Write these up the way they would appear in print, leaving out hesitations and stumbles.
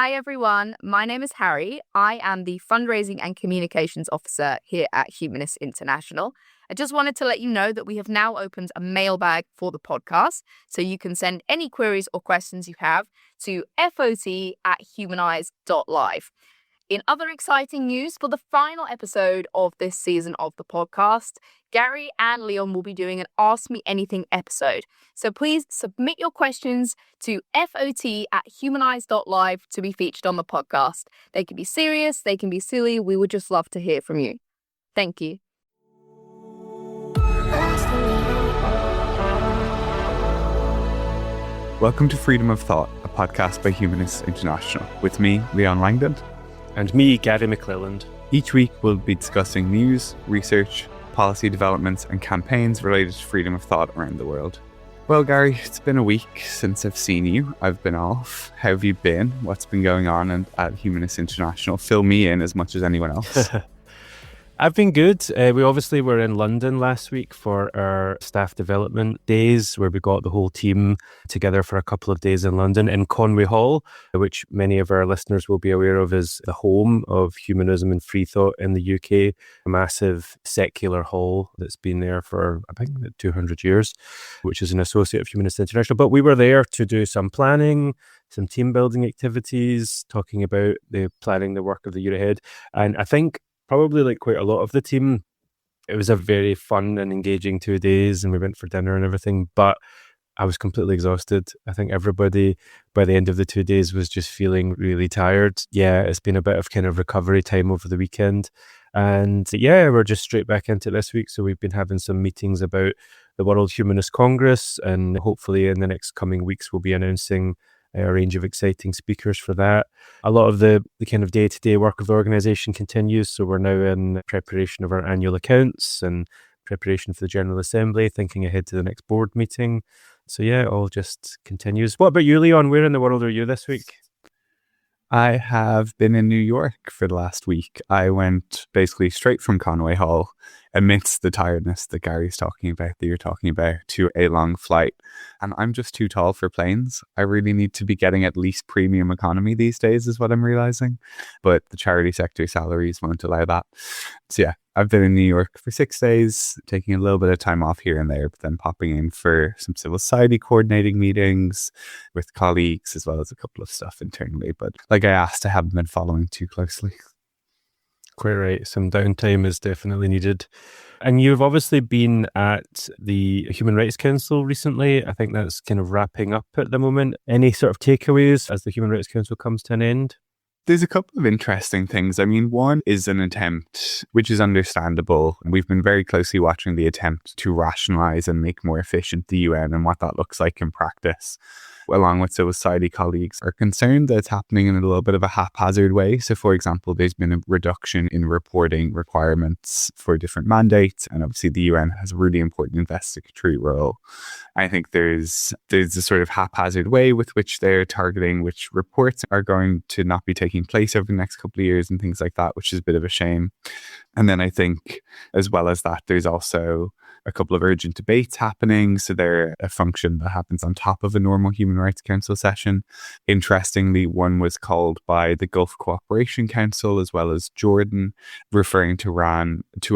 Hi everyone, my name is Harry. I am the Fundraising and Communications Officer here at Humanists International. I just wanted to let you know that we have now opened a mailbag for the podcast, so you can send any queries or questions you have to fot@humanize.live. In other exciting news, for the final episode of this season of the podcast, Gary and Leon will be doing an Ask Me Anything episode. So please submit your questions to fot@humanize.live to be featured on the podcast. They can be serious, they can be silly. We would just love to hear from you. Thank you. Welcome to Freedom of Thought, a podcast by Humanists International, with me, Leon Langdon. And me, Gary McClelland. Each week we'll be discussing news, research, policy developments and campaigns related to freedom of thought around the world. Well, Gary, it's been a week since I've seen you. I've been off. How have you been? What's been going on at Humanists International? Fill me in as much as anyone else. I've been good. We obviously were in London last week for our staff development days, where we got the whole team together for a couple of days in London in Conway Hall, which many of our listeners will be aware of is the home of humanism and free thought in the UK, a massive secular hall that's been there for, I think, 200 years, which is an associate of Humanists International. But we were there to do some planning, some team building activities, talking about planning the work of the year ahead. And I think probably like quite a lot of the team, it was a very fun and engaging 2 days, and we went for dinner and everything, but I was completely exhausted. I think everybody by the end of the 2 days was just feeling really tired. Yeah, it's been a bit of kind of recovery time over the weekend. And yeah, we're just straight back into this week. So we've been having some meetings about the World Humanist Congress, and hopefully in the next coming weeks we'll be announcing a range of exciting speakers for that. A lot of the kind of day-to-day work of the organisation continues, so we're now in preparation of our annual accounts and preparation for the General Assembly, thinking ahead to the next board meeting. So yeah, it all just continues. What about you, Leon? Where in the world are you this week? I have been in New York for the last week. I went basically straight from Conway Hall, amidst the tiredness that Gary's talking about, that you're talking about, to a long flight. And I'm just too tall for planes. I really need to be getting at least premium economy these days is what I'm realizing. But the charity sector salaries won't allow that. So yeah, I've been in New York for 6 days, taking a little bit of time off here and there, but then popping in for some civil society coordinating meetings with colleagues, as well as a couple of stuff internally. But like I asked, I haven't been following too closely. Quite right. Some downtime is definitely needed. And you've obviously been at the Human Rights Council recently. I think that's kind of wrapping up at the moment. Any sort of takeaways as the Human Rights Council comes to an end? There's a couple of interesting things. I mean, one is an attempt, which is understandable. We've been very closely watching the attempt to rationalize and make more efficient the UN and what that looks like in practice. Along with civil society colleagues are concerned that it's happening in a little bit of a haphazard way. So, for example, there's been a reduction in reporting requirements for different mandates. And obviously the UN has a really important investigatory role. I think there's a sort of haphazard way with which they're targeting which reports are going to not be taking place over the next couple of years and things like that, which is a bit of a shame. And then I think as well as that, there's also a couple of urgent debates happening. So they're a function that happens on top of a normal Human Rights Council session. Interestingly, one was called by the Gulf Cooperation Council as well as Jordan, referring to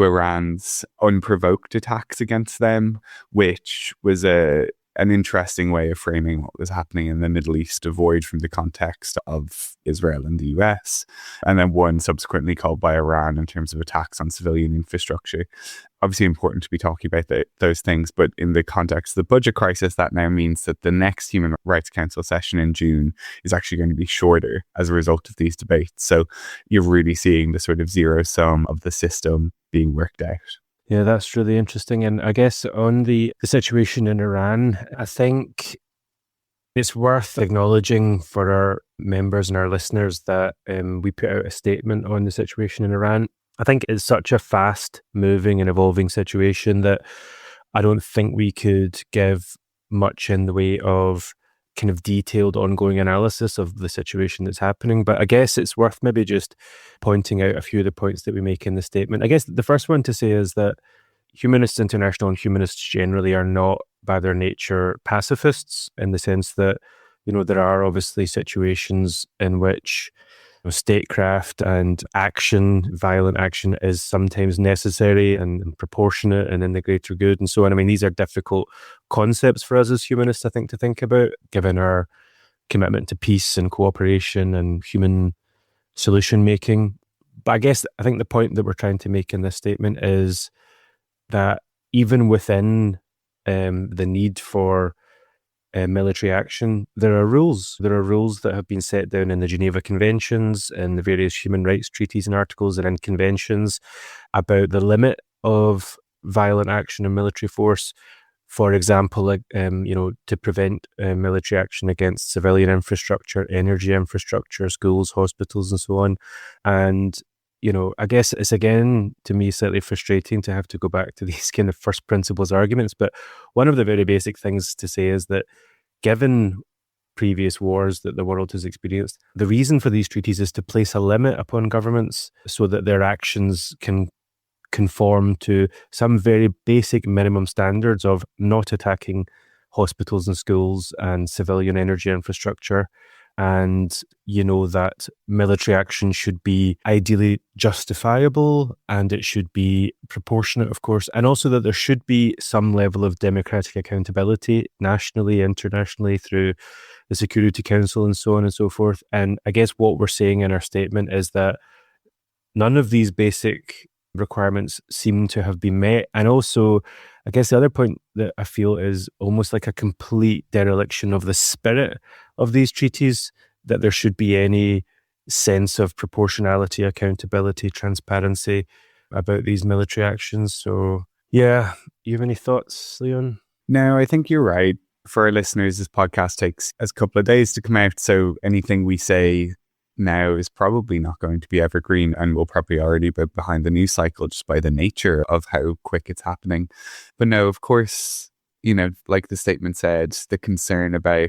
Iran's unprovoked attacks against them, which was an interesting way of framing what was happening in the Middle East, devoid from the context of Israel and the US. And then one subsequently called by Iran in terms of attacks on civilian infrastructure. Obviously important to be talking about those things, but in the context of the budget crisis, that now means that the next Human Rights Council session in June is actually going to be shorter as a result of these debates. So you're really seeing the sort of zero sum of the system being worked out. Yeah, that's really interesting. And I guess on the situation in Iran, I think it's worth acknowledging for our members and our listeners that we put out a statement on the situation in Iran. I think it's such a fast moving and evolving situation that I don't think we could give much in the way of kind of detailed ongoing analysis of the situation that's happening. But I guess it's worth maybe just pointing out a few of the points that we make in the statement. I guess the first one to say is that Humanists International and humanists generally are not by their nature pacifists, in the sense that There are obviously situations in which statecraft and action, violent action, is sometimes necessary and proportionate and in the greater good and so on. I mean, these are difficult concepts for us as humanists, I think, to think about, given our commitment to peace and cooperation and human solution making. But I think the point that we're trying to make in this statement is that even within the need for military action, there are rules. There are rules that have been set down in the Geneva Conventions and the various human rights treaties and articles and in conventions about the limit of violent action and military force. For example, to prevent military action against civilian infrastructure, energy infrastructure, schools, hospitals, and so on. And I guess it's, again, to me, slightly frustrating to have to go back to these kind of first principles arguments. But one of the very basic things to say is that given previous wars that the world has experienced, the reason for these treaties is to place a limit upon governments so that their actions can conform to some very basic minimum standards of not attacking hospitals and schools and civilian energy infrastructure. And that military action should be ideally justifiable and it should be proportionate, of course, and also that there should be some level of democratic accountability nationally, internationally, through the Security Council and so on and so forth. And I guess what we're saying in our statement is that none of these basic requirements seem to have been met. And also, I guess the other point that I feel is almost like a complete dereliction of the spirit of these treaties, that there should be any sense of proportionality, accountability, transparency about these military actions. So, yeah, you have any thoughts, Leon? No, I think you're right. For our listeners, this podcast takes a couple of days to come out, so anything we say now is probably not going to be evergreen and will probably already be behind the news cycle just by the nature of how quick it's happening. But no, of course, like the statement said, the concern about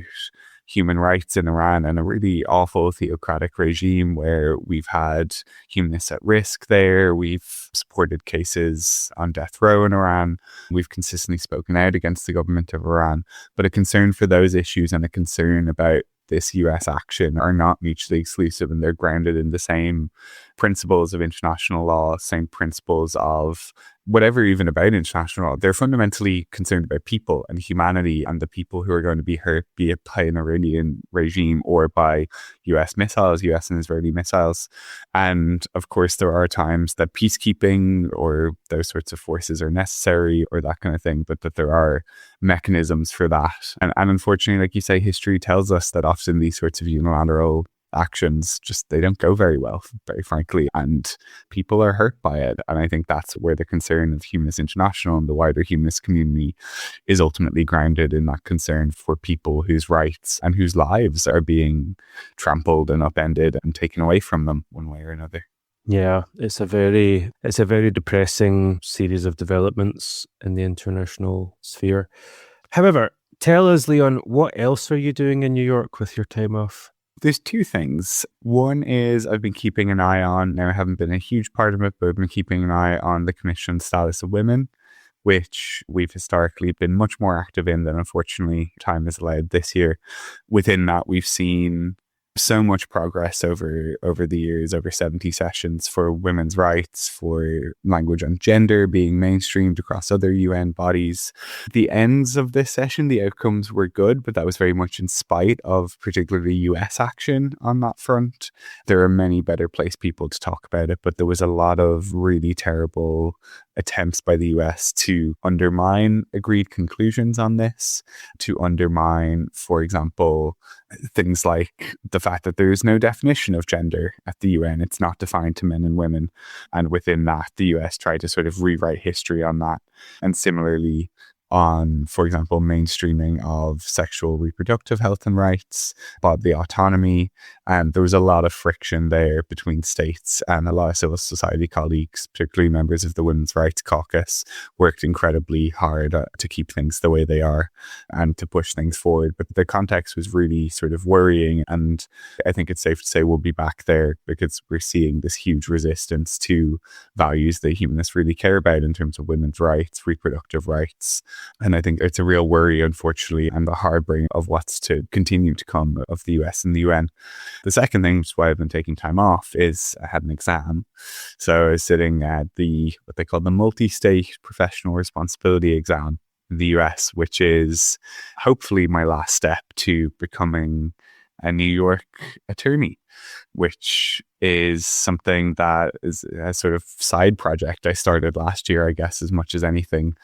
human rights in Iran and a really awful theocratic regime where we've had humanists at risk there. We've supported cases on death row in Iran. We've consistently spoken out against the government of Iran. But a concern for those issues and a concern about this US action are not mutually exclusive, and they're grounded in the same principles of international law, same principles of whatever even about international law. They're fundamentally concerned about people and humanity and the people who are going to be hurt, be it by an Iranian regime or by US missiles, US and Israeli missiles. And of course, there are times that peacekeeping or those sorts of forces are necessary or that kind of thing, but that there are mechanisms for that. And unfortunately, like you say, history tells us that often these sorts of unilateral actions they don't go very well, very frankly, and people are hurt by it. And I think that's where the concern of Humanists International and the wider humanist community is ultimately grounded, in that concern for people whose rights and whose lives are being trampled and upended and taken away from them one way or another. Yeah, it's a very depressing series of developments in the international sphere. However, tell us, Leon, what else are you doing in New York with your time off? There's two things. One is I've been keeping an eye on, now I haven't been a huge part of it, but I've been keeping an eye on the Commission on Status of Women, which we've historically been much more active in than unfortunately time has allowed this year. Within that, we've seen so much progress over the years, over 70 sessions for women's rights, for language on gender being mainstreamed across other UN bodies. The ends of this session, the outcomes were good, but that was very much in spite of particularly US action on that front. There are many better placed people to talk about it, but there was a lot of really terrible attempts by the US to undermine agreed conclusions on this, to undermine, for example, things like the fact that there is no definition of gender at the UN. It's not defined to men and women. And within that, the US tried to sort of rewrite history on that. And similarly, on, for example, mainstreaming of sexual reproductive health and rights, bodily autonomy. And there was a lot of friction there between states, and a lot of civil society colleagues, particularly members of the Women's Rights Caucus, worked incredibly hard to keep things the way they are and to push things forward. But the context was really sort of worrying, and I think it's safe to say we'll be back there because we're seeing this huge resistance to values that humanists really care about in terms of women's rights, reproductive rights, And I think it's a real worry, unfortunately, and the heartbreak of what's to continue to come of the US and the UN. The second thing, which is why I've been taking time off, is I had an exam. So I was sitting at what they call the multi-state professional responsibility exam in the US, which is hopefully my last step to becoming a New York attorney, which is something that is a sort of side project I started last year, I guess, as much as anything.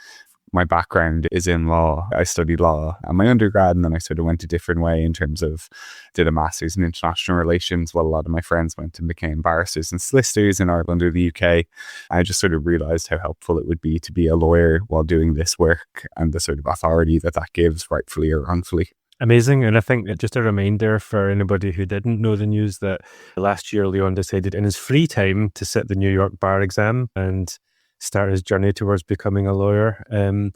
My background is in law. I studied law at my undergrad, and then I sort of went a different way in terms of did a master's in international relations, while a lot of my friends went and became barristers and solicitors in Ireland or the UK. I just sort of realized how helpful it would be to be a lawyer while doing this work, and the sort of authority that gives, rightfully or wrongfully. Amazing. And I think just a reminder for anybody who didn't know the news that last year Leon decided in his free time to sit the New York bar exam and start his journey towards becoming a lawyer. And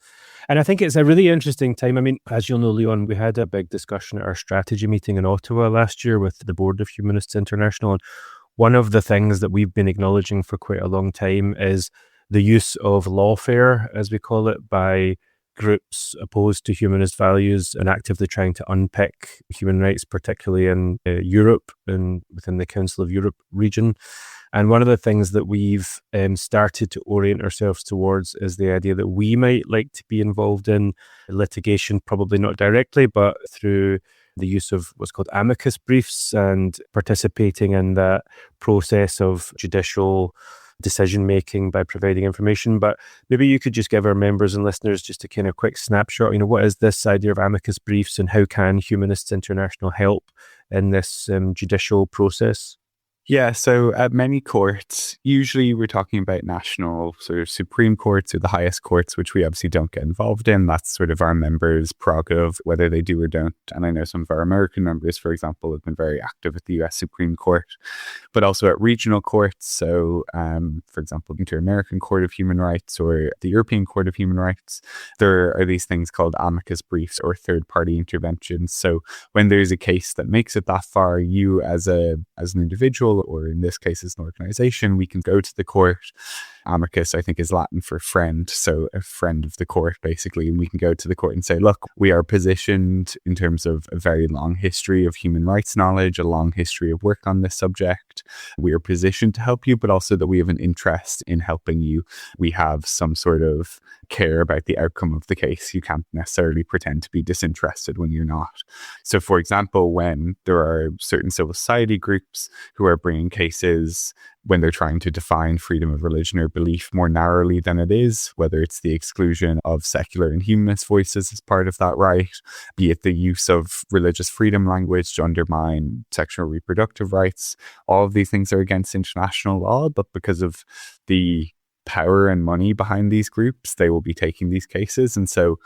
I think it's a really interesting time. I mean, as you'll know, Leon, we had a big discussion at our strategy meeting in Ottawa last year with the board of Humanists International. And one of the things that we've been acknowledging for quite a long time is the use of lawfare, as we call it, by groups opposed to humanist values and actively trying to unpick human rights, particularly in Europe and within the Council of Europe region. And one of the things that we've started to orient ourselves towards is the idea that we might like to be involved in litigation, probably not directly, but through the use of what's called amicus briefs and participating in that process of judicial decision-making by providing information. But maybe you could just give our members and listeners just a kind of quick snapshot, what is this idea of amicus briefs and how can Humanists International help in this judicial process? Yeah, so at many courts, usually we're talking about national sort of supreme courts or the highest courts, which we obviously don't get involved in. That's sort of our members' prerogative, whether they do or don't. And I know some of our American members, for example, have been very active at the US Supreme Court, but also at regional courts. So, for example, Inter-American Court of Human Rights or the European Court of Human Rights, there are these things called amicus briefs or third-party interventions. So when there's a case that makes it that far, you as an individual, or in this case as an organization, we can go to the court. Amicus, I think, is Latin for friend, so a friend of the court, basically, and we can go to the court and say, look, we are positioned in terms of a very long history of human rights knowledge, a long history of work on this subject. We are positioned to help you, but also that we have an interest in helping you. We have some sort of care about the outcome of the case. You can't necessarily pretend to be disinterested when you're not. So, for example, when there are certain civil society groups who are bringing cases when they're trying to define freedom of religion or belief more narrowly than it is, whether it's the exclusion of secular and humanist voices as part of that right, be it the use of religious freedom language to undermine sexual reproductive rights, all of these things are against international law, but because of the power and money behind these groups, they will be taking these cases. And so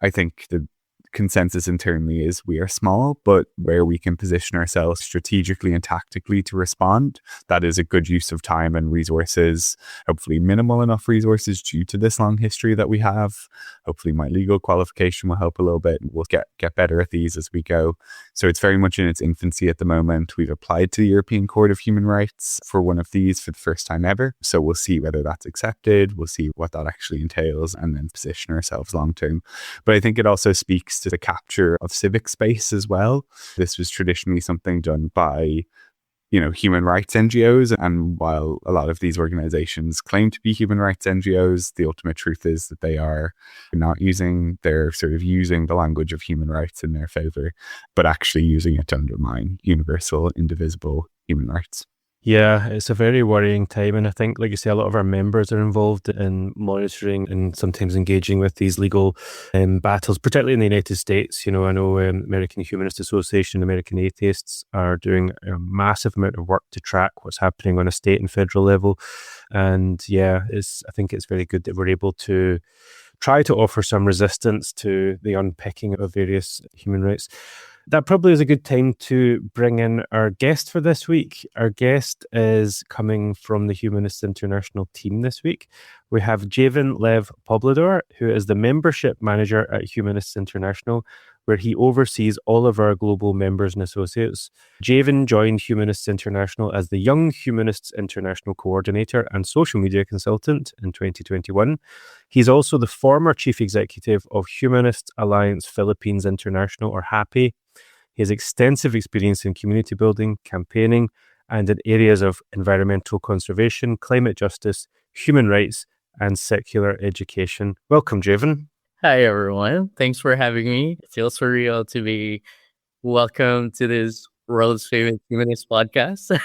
I think the consensus internally is we are small, but where we can position ourselves strategically and tactically to respond, that is a good use of time and resources, hopefully minimal enough resources due to this long history that we have. Hopefully my legal qualification will help a little bit. We'll get better at these as we go. So it's very much in its infancy at the moment. We've applied to the European Court of Human Rights for one of these for the first time ever. So we'll see whether that's accepted. We'll see what that actually entails and then position ourselves long term. But I think it also speaks to the capture of civic space as well. This was traditionally something done by human rights NGOs. And while a lot of these organizations claim to be human rights NGOs, the ultimate truth is that they are not they're sort of using the language of human rights in their favor, but actually using it to undermine universal, indivisible human rights. Yeah, it's a very worrying time. And I think, like you say, a lot of our members are involved in monitoring and sometimes engaging with these legal battles, particularly in the United States. I know American Humanist Association, American Atheists are doing a massive amount of work to track what's happening on a state and federal level. And yeah, I think it's very good that we're able to try to offer some resistance to the unpicking of various human rights. That probably is a good time to bring in our guest for this week. Our guest is coming from the Humanists International team this week. We have Javan Poblador, who is the membership manager at Humanists International, where he oversees all of our global members and associates. Javan joined Humanists International as the Young Humanists International Coordinator and Social Media Consultant in 2021. He's also the former Chief Executive of Humanist Alliance Philippines International, or HAPI. He has extensive experience in community building, campaigning, and in areas of environmental conservation, climate justice, human rights, and secular education. Welcome, Javan. Hi, everyone. Thanks for having me. It feels surreal to be welcome to this world's famous humanist podcast.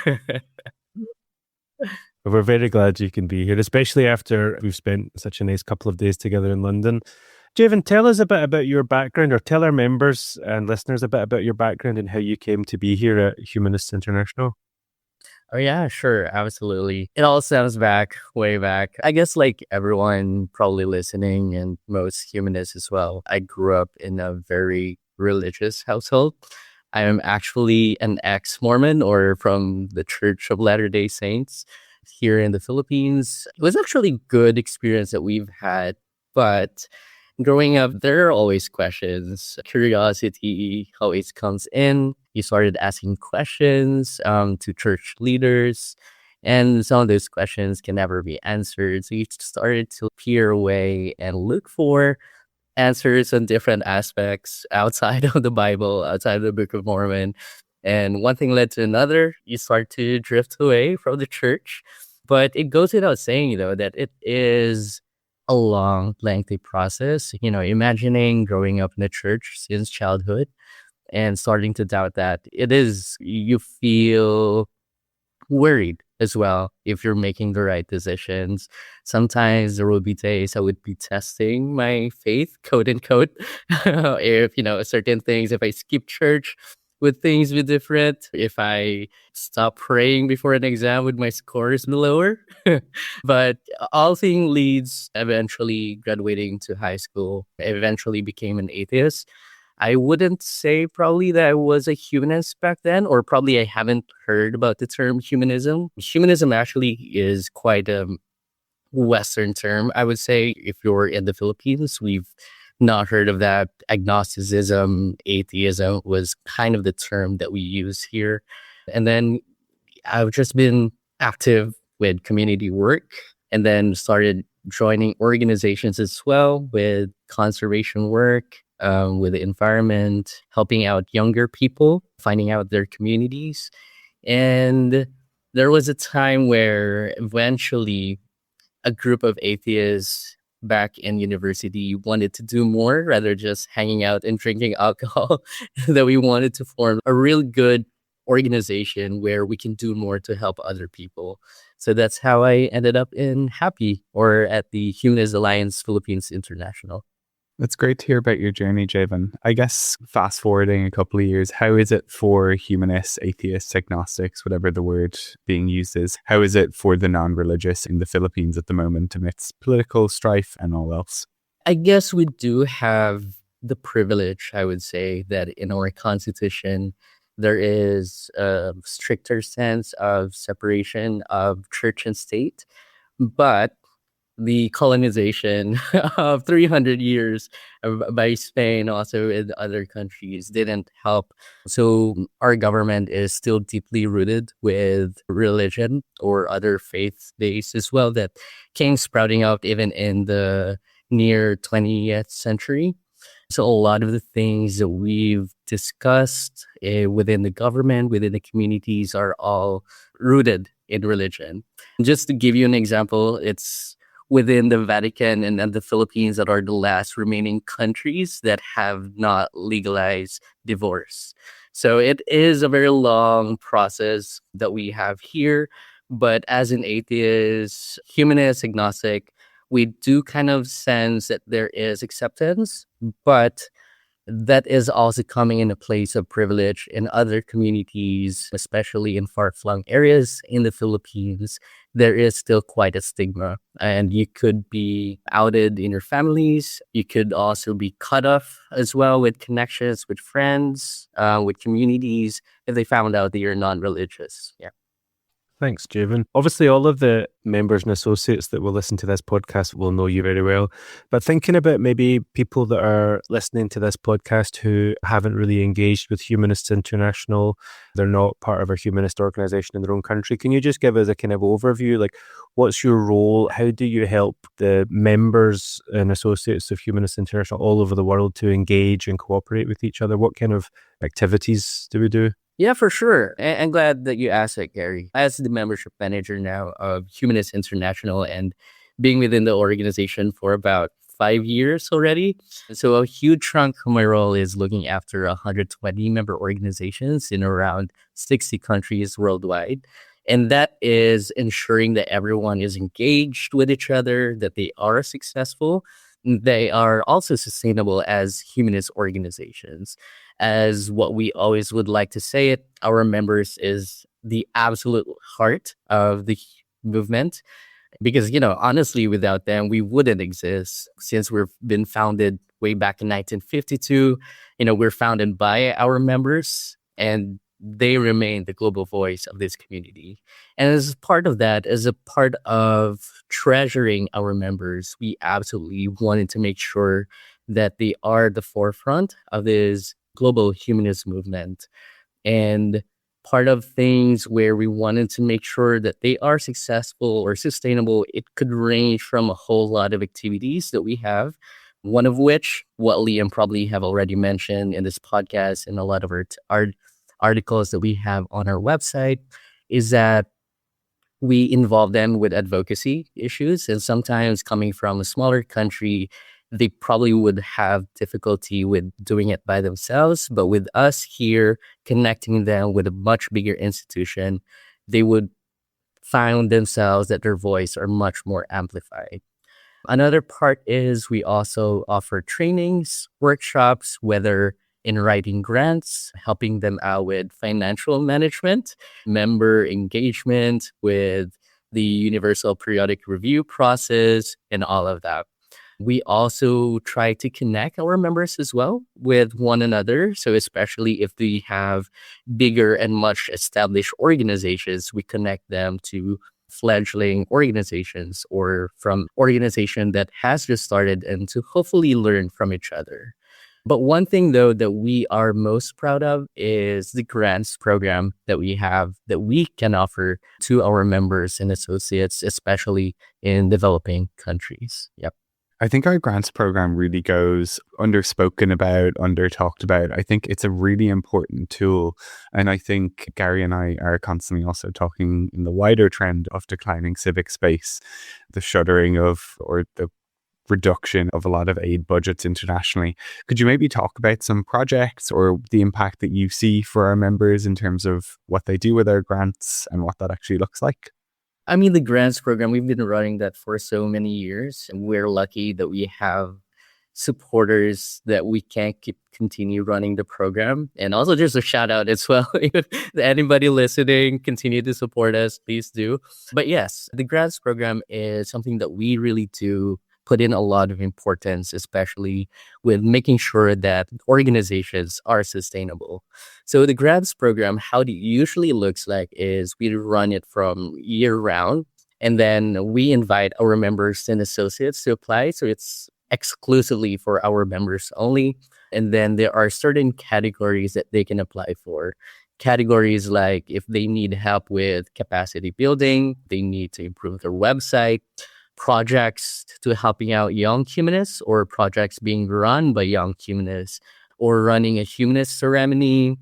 We're very glad you can be here, especially after we've spent such a nice couple of days together in London. Javan, tell us a bit about your background, or tell our members and listeners a bit about your background and how you came to be here at Humanists International. Oh, yeah, sure. Absolutely. It all stems back, way back. I guess like everyone probably listening and most humanists as well, I grew up in a very religious household. I am actually an ex-Mormon, or from the Church of Latter-day Saints here in the Philippines. It was actually a good experience that we've had, but growing up, there are always questions. Curiosity always comes in. You started asking questions to church leaders, and some of those questions can never be answered. So you started to peer away and look for answers on different aspects outside of the Bible, outside of the Book of Mormon. And one thing led to another. You start to drift away from the church. But it goes without saying, though, that it is a long, lengthy process. You know, imagining growing up in the church since childhood and starting to doubt that, you feel worried as well if you're making the right decisions. Sometimes there will be days I would be testing my faith, quote unquote, if, certain things, if I skip church, would things be different? If I stop praying before an exam, would my scores be lower? But all things leads eventually graduating to high school. I eventually became an atheist. I wouldn't say probably that I was a humanist back then, or probably I haven't heard about the term humanism. Humanism actually is quite a Western term. I would say if you're in the Philippines, we've not heard of that. Agnosticism, atheism was kind of the term that we use here. And then I've just been active with community work, and then started joining organizations as well with conservation work, with the environment, helping out younger people, finding out their communities. And there was a time where eventually a group of atheists back in university wanted to do more rather just hanging out and drinking alcohol, that we wanted to form a real good organization where we can do more to help other people. So that's how I ended up in HAPI, or at the Humanist Alliance Philippines International. That's great to hear about your journey, Javan. I guess fast forwarding a couple of years, how is it for humanists, atheists, agnostics, whatever the word being used is? How is it for the non-religious in the Philippines at the moment amidst political strife and all else? I guess we do have the privilege, I would say, that in our constitution, there is a stricter sense of separation of church and state. But the colonization of 300 years by Spain, also in other countries, didn't help. So our government is still deeply rooted with religion or other faith base as well that came sprouting out even in the near 20th century. So a lot of the things that we've discussed within the government, within the communities, are all rooted in religion. Just to give you an example, it's within the Vatican and the Philippines that are the last remaining countries that have not legalized divorce. So it is a very long process that we have here. But as an atheist, humanist, agnostic, we do kind of sense that there is acceptance, but that is also coming in a place of privilege in other communities, especially in far-flung areas in the Philippines. There is still quite a stigma, and you could be outed in your families. You could also be cut off as well with connections with friends, with communities, if they found out that you're non-religious. Yeah. Thanks, Javan. Obviously, all of the members and associates that will listen to this podcast will know you very well. But thinking about maybe people that are listening to this podcast who haven't really engaged with Humanists International, they're not part of a humanist organization in their own country. Can you just give us a kind of overview? Like, what's your role? How do you help the members and associates of Humanists International all over the world to engage and cooperate with each other? What kind of activities do we do? Yeah, for sure. And I'm glad that you asked it, Gary. As the membership manager now of Humanists International and being within the organization for about 5 years already. So a huge chunk of my role is looking after 120 member organizations in around 60 countries worldwide. And that is ensuring that everyone is engaged with each other, that they are successful. They are also sustainable as humanist organizations. As what we always would like to say it, our members is the absolute heart of the movement. Because, honestly, without them, we wouldn't exist. Since we've been founded way back in 1952, we're founded by our members and they remain the global voice of this community. And as part of that, as a part of treasuring our members, we absolutely wanted to make sure that they are the forefront of this global humanist movement. And part of things where we wanted to make sure that they are successful or sustainable, it could range from a whole lot of activities that we have. One of which, what Liam probably have already mentioned in this podcast and a lot of our articles that we have on our website, is that we involve them with advocacy issues. And sometimes coming from a smaller country, they probably would have difficulty with doing it by themselves. But with us here, connecting them with a much bigger institution, they would find themselves that their voice are much more amplified. Another part is we also offer trainings, workshops, whether in writing grants, helping them out with financial management, member engagement with the Universal Periodic Review process, and all of that. We also try to connect our members as well with one another. So especially if we have bigger and much established organizations, we connect them to fledgling organizations or from organization that has just started and to hopefully learn from each other. But one thing, though, that we are most proud of is the grants program that we have that we can offer to our members and associates, especially in developing countries. Yep. I think our grants program really goes underspoken about, under talked about. I think it's a really important tool. And I think Gary and I are constantly also talking in the wider trend of declining civic space, the shuttering of, or the reduction of a lot of aid budgets internationally. Could you maybe talk about some projects or the impact that you see for our members in terms of what they do with our grants and what that actually looks like? I mean, the grants program, we've been running that for so many years. And we're lucky that we have supporters that we can continue running the program. And also just a shout out as well. If anybody listening, continue to support us, please do. But yes, the grants program is something that we really do put in a lot of importance, especially with making sure that organizations are sustainable. So the grants program, how it usually looks like is we run it from year round, and then we invite our members and associates to apply. So it's exclusively for our members only. And then there are certain categories that they can apply for. Categories like if they need help with capacity building, they need to improve their website, projects to helping out young humanists or projects being run by young humanists, or running a humanist ceremony,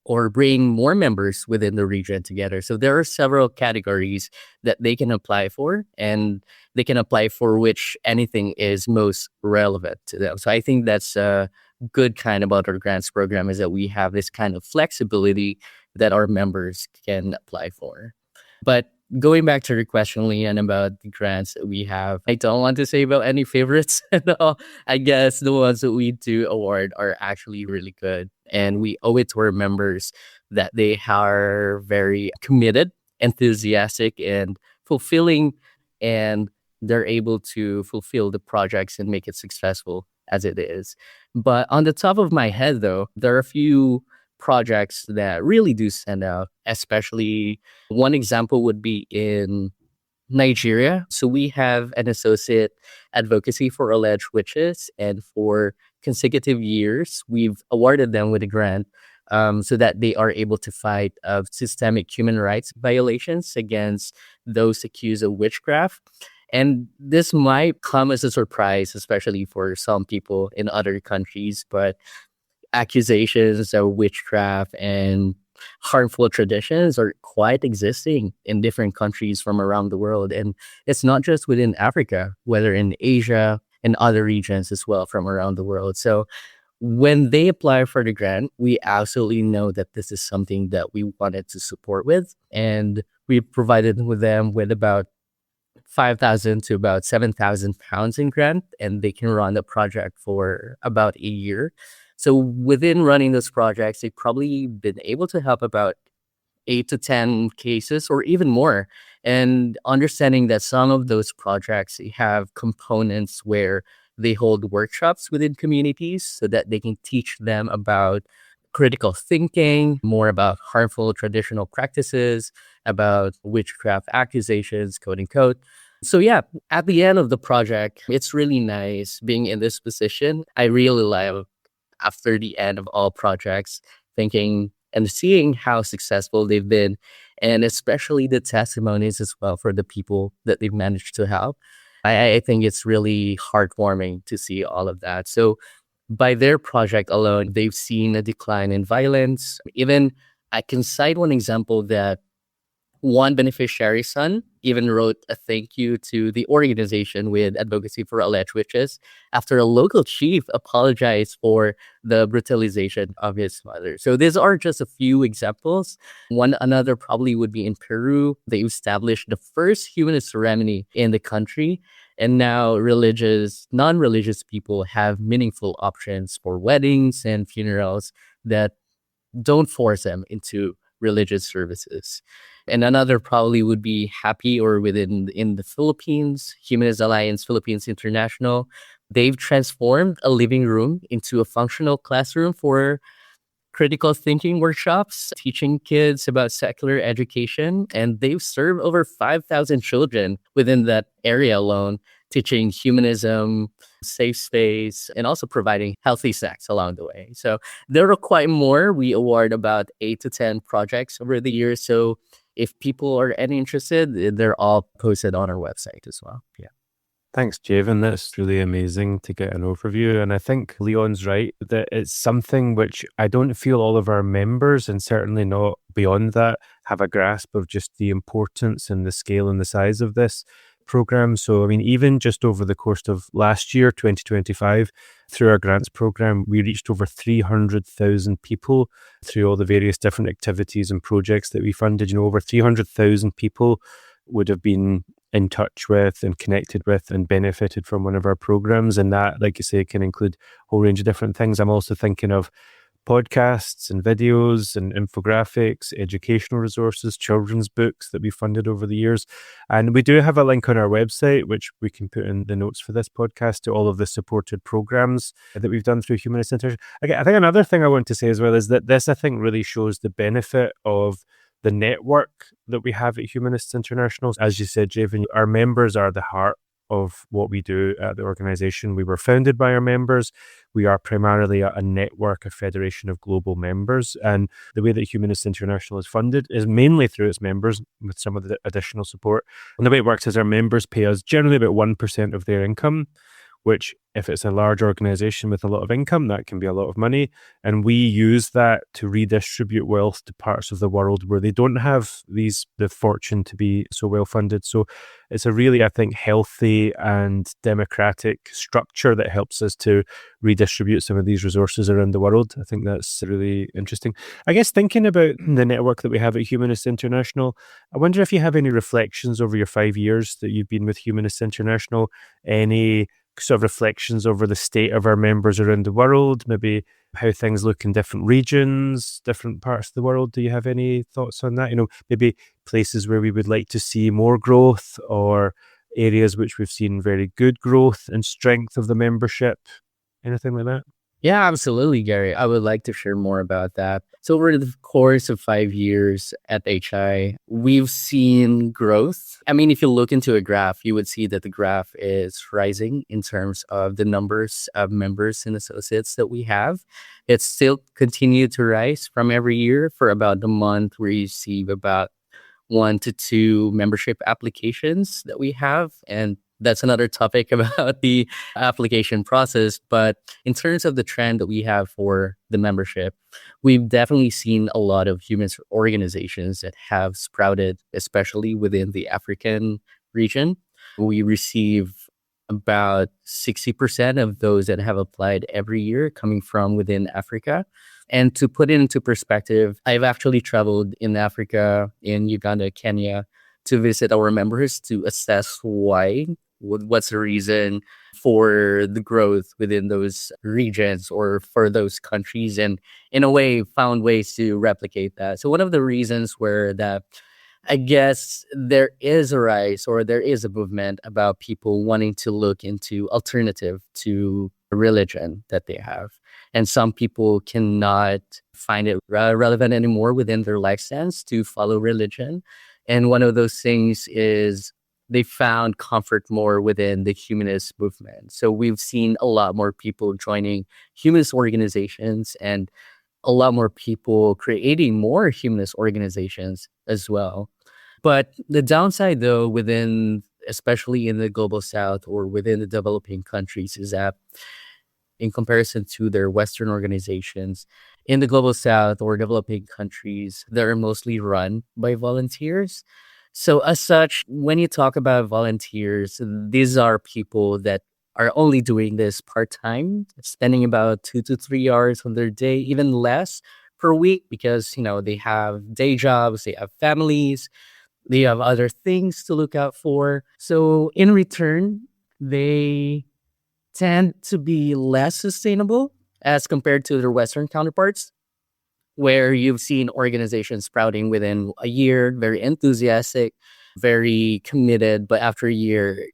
or bring more members within the region together. So there are several categories that they can apply for, and they can apply for which anything is most relevant to them. So I think that's a good kind about our grants program, is that we have this kind of flexibility that our members can apply for. But going back to your question, Leanne, about the grants that we have, I don't want to say about any favorites at all. I guess the ones that we do award are actually really good. And we owe it to our members that they are very committed, enthusiastic, and fulfilling, and they're able to fulfill the projects and make it successful as it is. But on the top of my head, though, there are a few projects that really do stand out, especially one example would be in Nigeria. So we have an associate advocacy for alleged witches, and for consecutive years, we've awarded them with a grant so that they are able to fight systemic human rights violations against those accused of witchcraft. And this might come as a surprise, especially for some people in other countries, but accusations of witchcraft and harmful traditions are quite existing in different countries from around the world. And it's not just within Africa, whether in Asia and other regions as well from around the world. So when they apply for the grant, we absolutely know that this is something that we wanted to support with. And we provided with them with about 5,000 to about 7,000 pounds in grant, and they can run the project for about a year. So within running those projects, they've probably been able to help about 8 to 10 cases or even more. And understanding that some of those projects have components where they hold workshops within communities so that they can teach them about critical thinking, more about harmful traditional practices, about witchcraft accusations, quote unquote. So yeah, at the end of the project, it's really nice being in this position. I really love after the end of all projects, thinking and seeing how successful they've been, and especially the testimonies as well for the people that they've managed to help. I think it's really heartwarming to see all of that. So by their project alone, they've seen a decline in violence. Even I can cite one example that one beneficiary's son even wrote a thank you to the organization with advocacy for alleged witches after a local chief apologized for the brutalization of his mother. So these are just a few examples. One another probably would be in Peru. They established the first humanist ceremony in the country. And now non-religious people have meaningful options for weddings and funerals that don't force them into religious services. And another probably would be Happy or in the Philippines, Humanist Alliance Philippines International. They've transformed a living room into a functional classroom for critical thinking workshops, teaching kids about secular education. And they've served over 5,000 children within that area alone, teaching humanism, safe space, and also providing healthy snacks along the way. So there are quite more. We award about 8 to 10 projects over the years. So if people are any interested, they're all posted on our website as well. Yeah. Thanks, Javan. That's really amazing to get an overview. And I think Leon's right that it's something which I don't feel all of our members, and certainly not beyond that, have a grasp of just the importance and the scale and the size of this program. So, I mean, even just over the course of last year, 2025, through our grants program, we reached over 300,000 people through all the various different activities and projects that we funded. Over 300,000 people would have been in touch with and connected with and benefited from one of our programs. And that, like you say, can include a whole range of different things. I'm also thinking of podcasts and videos and infographics, educational resources, children's books that we funded over the years. And we do have a link on our website, which we can put in the notes for this podcast, to all of the supported programs that we've done through Humanists International. Okay, I think another thing I want to say as well is that this, I think, really shows the benefit of the network that we have at Humanists International. As you said, Javan, our members are the heart of what we do at the organization. We were founded by our members. We are primarily a network, a federation of global members. And the way that Humanists International is funded is mainly through its members with some of the additional support. And the way it works is our members pay us generally about 1% of their income, which if it's a large organization with a lot of income, that can be a lot of money. And we use that to redistribute wealth to parts of the world where they don't have the fortune to be so well funded. So it's a really, I think, healthy and democratic structure that helps us to redistribute some of these resources around the world. I think that's really interesting. I guess thinking about the network that we have at Humanists International, I wonder if you have any reflections over your 5 years that you've been with Humanists International, any sort of reflections over the state of our members around the world, maybe how things look in different regions, different parts of the world. Do you have any thoughts on that? Maybe places where we would like to see more growth, or areas which we've seen very good growth and strength of the membership, anything like that? Yeah, absolutely, Gary. I would like to share more about that. So, over the course of 5 years at HI, we've seen growth. I mean, if you look into a graph, you would see that the graph is rising in terms of the numbers of members and associates that we have. It's still continued to rise from every year. For about a month, we receive about 1 to 2 membership applications that we have. And that's another topic about the application process. But in terms of the trend that we have for the membership, we've definitely seen a lot of human organizations that have sprouted, especially within the African region. We receive about 60% of those that have applied every year coming from within Africa. And to put it into perspective, I've actually traveled in Africa, in Uganda, Kenya, to visit our members to assess why, what's the reason for the growth within those regions or for those countries, and in a way found ways to replicate that. So one of the reasons were that I guess there is a rise or there is a movement about people wanting to look into alternative to religion that they have. And some people cannot find it relevant anymore within their life stance to follow religion. And one of those things is they found comfort more within the humanist movement. So we've seen a lot more people joining humanist organizations and a lot more people creating more humanist organizations as well. But the downside, though, within, especially in the global south or within the developing countries, is that in comparison to their Western organizations, in the global south or developing countries, they're mostly run by volunteers. So as such, when you talk about volunteers, these are people that are only doing this part-time, spending about 2 to 3 hours on their day, even less per week, because, they have day jobs, they have families, they have other things to look out for. So in return, they tend to be less sustainable as compared to their Western counterparts, where you've seen organizations sprouting within a year, very enthusiastic, very committed, but after a year,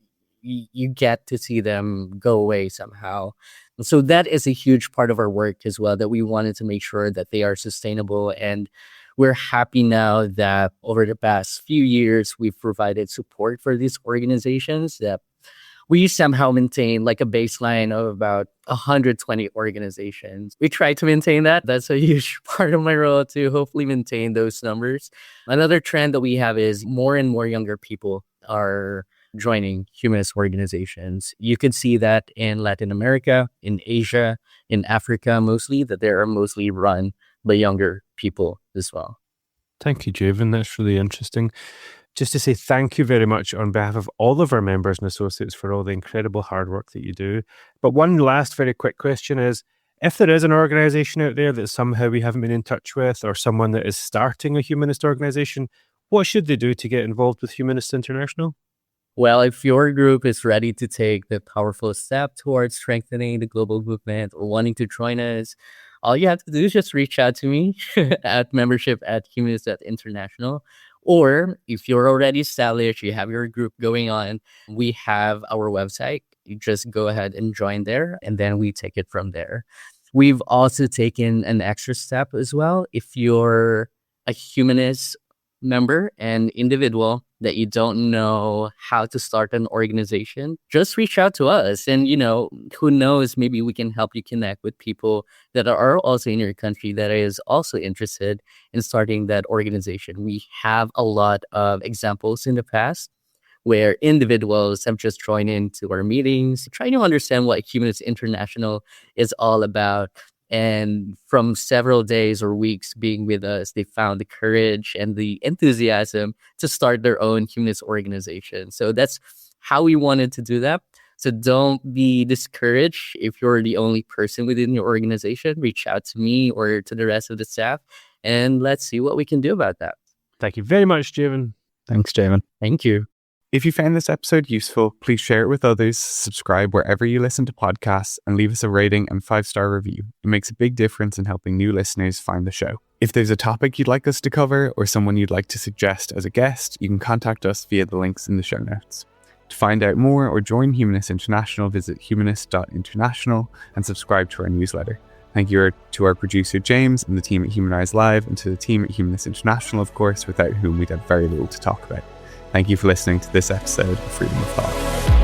you get to see them go away somehow. And so that is a huge part of our work as well, that we wanted to make sure that they are sustainable. And we're happy now that over the past few years, we've provided support for these organizations, that we somehow maintain like a baseline of about 120 organizations. We try to maintain that. That's a huge part of my role, to hopefully maintain those numbers. Another trend that we have is more and more younger people are joining humanist organizations. You can see that in Latin America, in Asia, in Africa mostly, that they are mostly run by younger people as well. Thank you, Javan. That's really interesting. Just to say thank you very much on behalf of all of our members and associates for all the incredible hard work that you do. But one last very quick question is, if there is an organization out there that somehow we haven't been in touch with, or someone that is starting a humanist organization, what should they do to get involved with Humanists International? Well, if your group is ready to take the powerful step towards strengthening the global movement or wanting to join us, all you have to do is just reach out to me at membership@humanists.international. Or if you're already established, you have your group going on, we have our website. You just go ahead and join there, and then we take it from there. We've also taken an extra step as well. If you're a humanist member and individual that you don't know how to start an organization, just reach out to us. And, who knows, maybe we can help you connect with people that are also in your country that is also interested in starting that organization. We have a lot of examples in the past where individuals have just joined into our meetings, trying to understand what Humanists International is all about. And from several days or weeks being with us, they found the courage and the enthusiasm to start their own humanist organization. So that's how we wanted to do that. So don't be discouraged if you're the only person within your organization. Reach out to me or to the rest of the staff, and let's see what we can do about that. Thank you very much, Javan. Thanks, Javan. Thank you. If you found this episode useful, please share it with others, subscribe wherever you listen to podcasts, and leave us a rating and 5-star review. It makes a big difference in helping new listeners find the show. If there's a topic you'd like us to cover or someone you'd like to suggest as a guest, you can contact us via the links in the show notes. To find out more or join Humanists International, visit humanist.international and subscribe to our newsletter. Thank you to our producer James and the team at Humanize Live, and to the team at Humanists International, of course, without whom we'd have very little to talk about. Thank you for listening to this episode of Freedom of Thought.